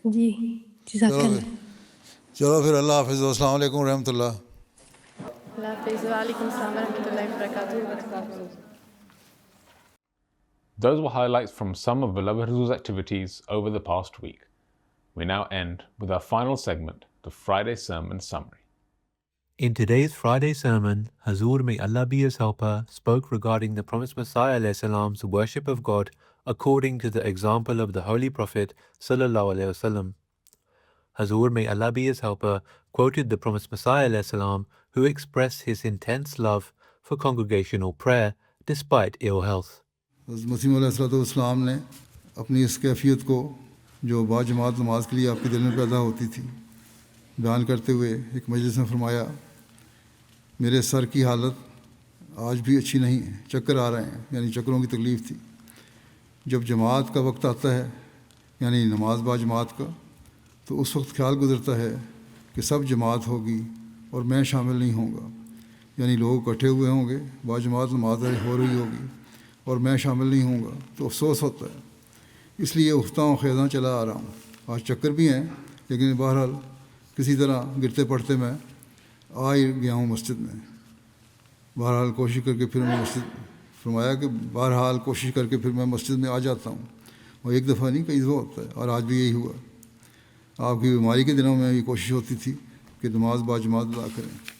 جی جزاک اللہ. چلو پھر اللہ حافظ. السلام علیکم ورحمۃ اللہ. اللہ حافظ. وعلیکم السلام ورحمۃ اللہ وبرکاتہ. Those were highlights from some of Beloved Huzoor's activities over the past week. We now end with our final segment, the Friday Sermon Summary. In today's Friday sermon, Huzoor, may Allah be his helper, spoke regarding the promised Messiah ﷺ's worship of God according to the example of the Holy Prophet ﷺ. Huzoor, may Allah be his helper, quoted the promised Messiah ﷺ, who expressed his intense love for congregational prayer despite ill health. مسیح علیہ السلام نے اپنی اس کیفیت کو جو باجماعت نماز کے لیے آپ کے دل میں پیدا ہوتی تھی بیان کرتے ہوئے ایک مجلس میں فرمایا، میرے سر کی حالت آج بھی اچھی نہیں ہے، چکر آ رہے ہیں، یعنی چکروں کی تکلیف تھی. جب جماعت کا وقت آتا ہے یعنی نماز باجماعت کا، تو اس وقت خیال گزرتا ہے کہ سب جماعت ہوگی اور میں شامل نہیں ہوں گا، یعنی لوگ اکٹھے ہوئے ہوں گے، باجماعت نماز ہو رہی ہوگی اور میں شامل نہیں ہوں گا، تو افسوس ہوتا ہے. اس لیے اٹھتا ہوں خیزاں چلا آ رہا ہوں. آج چکر بھی ہیں لیکن بہرحال کسی طرح گرتے پڑتے میں آ ہی گیا ہوں مسجد میں. بہرحال کوشش کر کے پھر میں فرمایا کہ بہرحال کوشش کر کے پھر میں مسجد میں آ جاتا ہوں. اور ایک دفعہ نہیں، کئی دفعہ ہوتا ہے، اور آج بھی یہی ہوا. آپ کی بیماری کے دنوں میں یہ کوشش ہوتی تھی کہ نماز باجماعت ادا کریں.